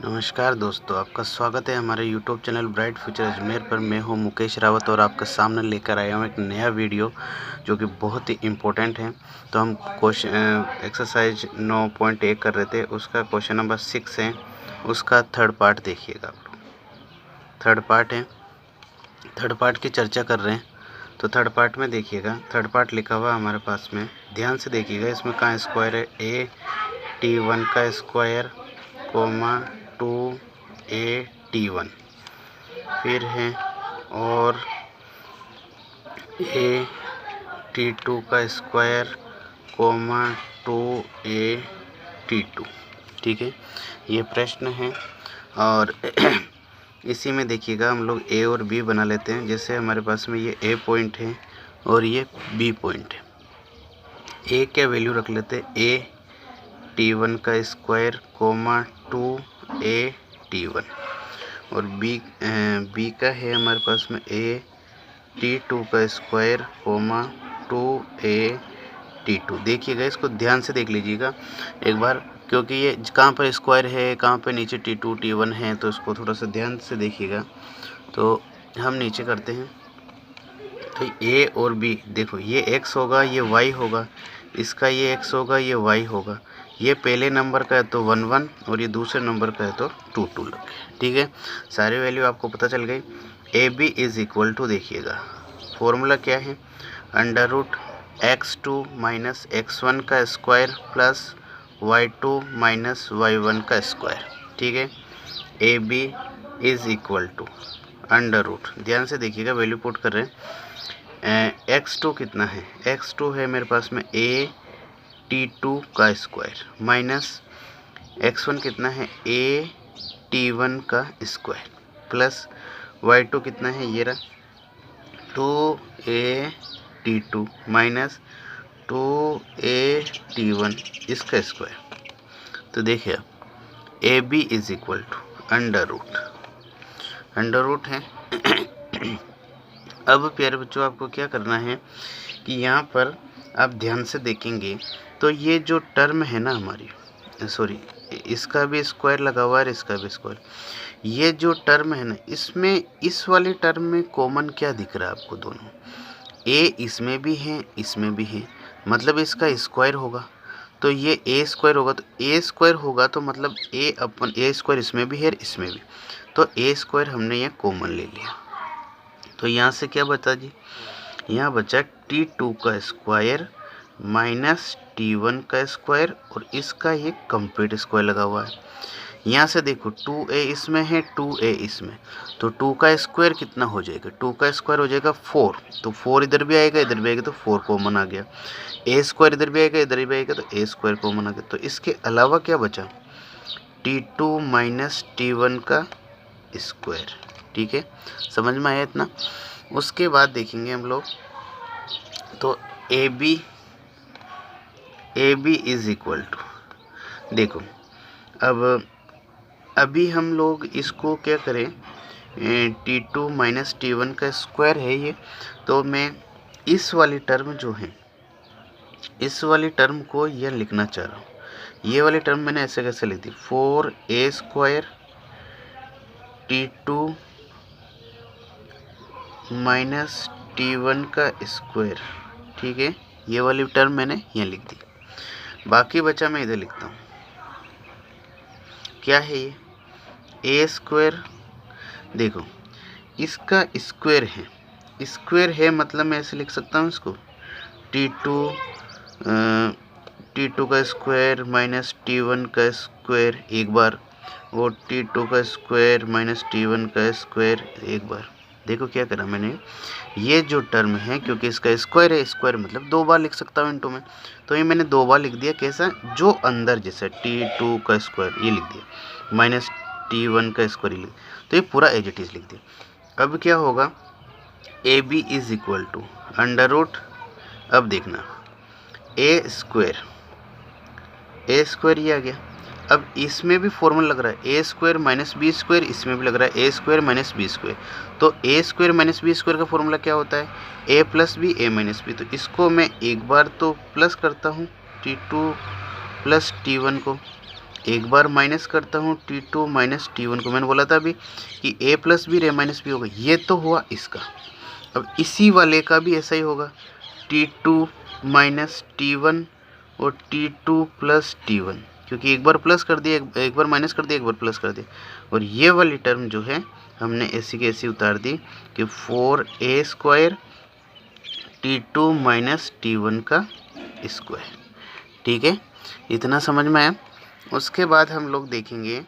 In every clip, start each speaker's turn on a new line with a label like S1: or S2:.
S1: नमस्कार दोस्तों, आपका स्वागत है हमारे YouTube channel bright future Ajmer पर। मैं हूं मुकेश रावत और आपके सामने लेकर आया हूं एक नया वीडियो जो कि बहुत ही इम्पोर्टेंट है। तो हम एक्सरसाइज 9.1 कर रहे थे, उसका क्वेश्चन नंबर 6 है, उसका थर्ड पार्ट देखिएगा आप लोग। थर्ड पार्ट है, थर्ड पार्ट की चर्चा कर रहे हैं। तो थर्ड पार्ट में देखिएगा, थर्ड पार्ट लिखा हुआ हमारे पास में, ध्यान से देखिएगा। इसमें का स्क्वायर है AT1 का स्क्वायर कोमा 2AT1, फिर है और AT2 का स्क्वायर कोमा 2AT2। ठीक है, ये प्रश्न है। और इसी में देखिएगा हम लोग A और B बना लेते हैं। जैसे हमारे पास में ये A पॉइंट है और ये B पॉइंट है। A क्या वैल्यू रख लेते हैं, AT1 का स्क्वायर कोमा 2AT1, और B का है हमारे पास में AT2 का स्क्वायर कोमा 2AT2। देखिएगा, इसको ध्यान से देख लीजिएगा एक बार, क्योंकि ये कहाँ पर स्क्वायर है, कहाँ पर नीचे T2 T1 है, तो इसको थोड़ा सा ध्यान से देखिएगा। तो हम नीचे करते हैं, तो A और B देखो, ये x होगा, ये y होगा, इसका ये x होगा, ये y होगा। ये पहले नंबर का है तो 1 1 और ये दूसरे नंबर का है तो 2 2 लगे। ठीक है, सारी वैल्यू आपको पता चल गई। AB इज इक्वल टू, देखिएगा फॉर्मूला क्या है, √x2 माइनस x1 का square plus y2 minus y1 का स्क्वायर। ठीक है, AB इज इक्वल टू √, ध्यान से देखिएगा, वैल्यू पुट कर रहे हैं। x2 कितना है, x2 है मेरे पास में AT2 का स्क्वायर माइनस x1 कितना है AT1 का स्क्वायर प्लस y2 कितना है, ये रहा 2AT2 माइनस 2AT1 इसका स्क्वायर। तो देखिए अब AB इज इक्वल टू √, है। अब प्यारे बच्चों, आपको क्या करना है कि यहाँ पर आप ध्यान से देखेंगे तो ये जो टर्म है ना हमारी, सॉरी, इसका भी स्क्वायर लगा हुआ है, इसका भी स्क्वायर, ये जो टर्म है ना, इसमें इस वाली टर्म में कॉमन क्या दिख रहा है आपको, दोनों A इसमें भी है, इसमें भी है, मतलब इसका स्क्वायर होगा। तो ये A स्क्वायर होगा, तो A स्क्वायर होगा तो मतलब A स्क्वायर इसमें भी है, इसमें भी, तो A स्क्वायर हमने ये कॉमन ले लिया। तो यहाँ से क्या बचा जी, यहाँ बचा T2 का स्क्वायर माइनस T1 का स्क्वायर और इसका ये कंप्लीट स्क्वायर लगा हुआ है। यहाँ से देखो 2A इसमें है, 2A इसमें, तो 2 का स्क्वायर कितना हो जाएगा, 2 का स्क्वायर हो जाएगा 4, तो 4 इधर भी आएगा, इधर भी आएगा, तो 4 कॉमन आ गया। A स्क्वायर इधर भी आएगा, इधर भी आएगा, तो A स्क्वायर कॉमन आ गया। तो इसके अलावा क्या बचा, T2 माइनस T1 का स्क्वायर। ठीक है, समझ में आया इतना। उसके बाद देखेंगे हम लोग, तो AB इज इक्वल टू, देखो अब अभी हम लोग इसको क्या करें, T2 माइनस T1 का स्क्वायर है ये, तो मैं इस वाली टर्म जो है, इस वाली टर्म को ये लिखना चाह रहा हूँ। ये वाली टर्म मैंने ऐसे कैसे लिख दी, 4A square T2 minus T1 का स्क्वायर। ठीक है, ये वाली टर्म मैंने यहाँ लिख दी, बाकी बचा मैं इधर लिखता हूँ। क्या है ये, A स्क्वायर, देखो इसका स्क्वायर है, स्क्वायर है मतलब मैं ऐसे लिख सकता हूँ इसको, T2 का स्क्वायर माइनस T1 का स्क्वायर एक बार, और T2 का स्क्वायर माइनस T1 का स्क्वायर एक बार। देखो क्या करा मैंने, ये जो टर्म है, क्योंकि इसका स्क्वायर है, स्क्वायर मतलब 2 बार लिख सकता हूँ इनटू में, तो ये मैंने 2 बार लिख दिया। कैसा, जो अंदर जैसे T2 का स्क्वायर ये लिख दिया, माइनस T1 का स्क्वायर लिख, तो ये पूरा एज इट इज लिख दिया। अब क्या होगा, AB इज इक्वल टू √, अब देखना A स्क्वायर ये आ गया। अब इसमें भी फॉर्मूला लग रहा है A square minus B square, इसमें भी लग रहा है A square minus B square. तो A square minus B square का फॉर्मूला क्या होता है, A plus B A minus B। तो इसको मैं एक बार तो प्लस करता हूँ T2 प्लस T1 को, एक बार माइनस करता हूँ T2 माइनस T1 को। मैंने बोला था अभी कि A प्लस बी रे माइनस बी होगा, ये तो हुआ इसका। अब इसी वाले का भी ऐसा ही होगा, T2 माइनस T1 और T2 प्लस T1, क्योंकि एक बार प्लस कर दिया, एक बार माइनस कर दिया, एक बार प्लस कर दिया। और ये वाली टर्म जो है हमने ऐसी की ऐसी उतार दी कि 4a square T2 minus T1 का स्क्वायर। ठीक है, इतना समझ में आया। उसके बाद हम लोग देखेंगे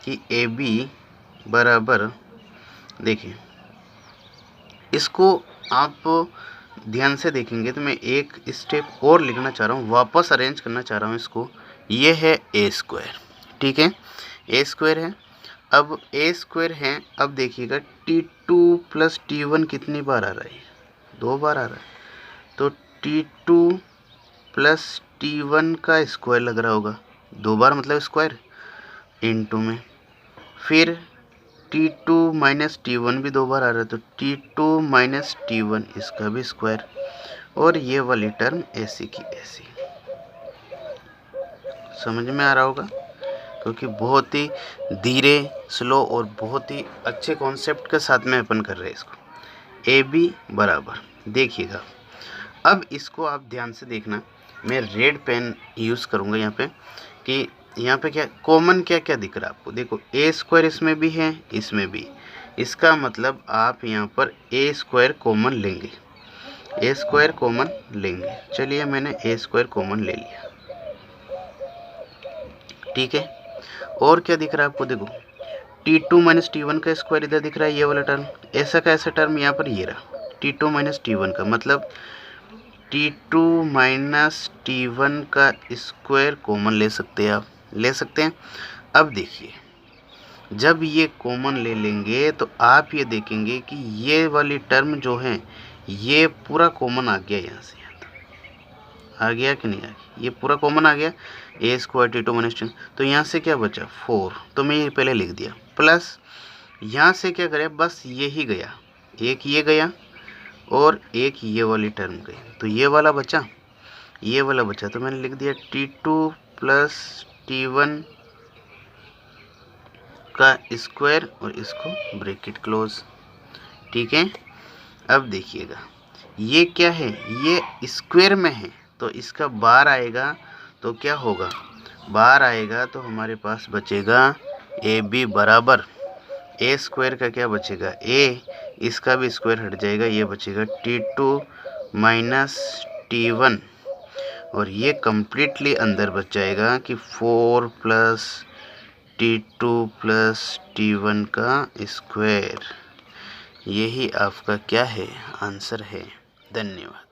S1: कि AB बराबर, देखिए इसको आप ध्यान से देखेंगे तो मैं एक स्टेप और लिखना चाह रहा हूँ, वापस अरेंज करना चाह रहा हूँ इसको। ये है a स्क्वायर, ठीक है, a स्क्वायर है। अब a स्क्वायर है, अब देखिएगा T2 प्लस T1 कितनी बार आ रहा है, 2 बार आ रहा है। तो T2 प्लस T1 का स्क्वायर लग रहा होगा, 2 बार मतलब स्क्वायर इनटू में। फिर T2 माइनस T1 भी 2 बार आ रहा है, तो T2 माइनस T1 इसका भी स्क्वायर। और ये वाली टर्म ऐसी की ऐसी। समझ में आ रहा होगा, क्योंकि बहुत ही धीरे स्लो और बहुत ही अच्छे कॉन्सेप्ट के साथ में अपन कर रहे हैं इसको। AB बराबर, देखिएगा अब इसको आप ध्यान से देखना, मैं रेड पेन यूज़ करूँगा यहाँ पे कि यहाँ पे क्या कॉमन क्या क्या दिख रहा है आपको। देखो a स्क्वायर इसमें भी है, इसमें भी, इसका मतलब आप यहाँ पर a स्क्वायर कॉमन लेंगे, a स्क्वायर कॉमन लेंगे। चलिए मैंने a स्क्वायर कॉमन ले लिया, ठीक है। और क्या दिख रहा है आपको, देखो T2 माइनस T1 का स्क्वायर इधर दिख रहा है, ये वाला टर्म, ऐसा का ऐसा टर्म यहाँ पर ये रहा T2 माइनस T1 का, मतलब T2 माइनस T1 का स्क्वायर कॉमन ले सकते हैं, आप ले सकते हैं। अब देखिए जब ये कॉमन ले लेंगे तो आप ये देखेंगे कि ये वाली टर्म जो है ये पूरा कॉमन आ गया, यहाँ से यहाँ तक आ गया कि नहीं आ गया, ये पूरा कॉमन आ गया, a square T2 minus T1। तो यहाँ से क्या बचा 4, तो मैं ये पहले लिख दिया, प्लस यहाँ से क्या करें, बस ये ही गया, एक ये गया और एक ये वाली टर्म गई, तो ये वाला बचा, ये वाला बचा, तो मैंने लिख दिया T2 प्लस T1 का स्क्वायर और इसको ब्रैकेट क्लोज, ठीक है। अब देखिएगा ये क्या है, ये स्क्वायर में है तो इसका बार आएगा, तो क्या होगा, बार आएगा तो हमारे पास बचेगा AB बराबर a स्क्वायर का क्या बचेगा a, इसका भी स्क्वायर हट जाएगा, ये बचेगा T2 माइनस T1, और ये कम्प्लीटली अंदर बच जाएगा कि 4 प्लस T2 प्लस T1 का स्क्वायर। यही आपका क्या है, आंसर है। धन्यवाद।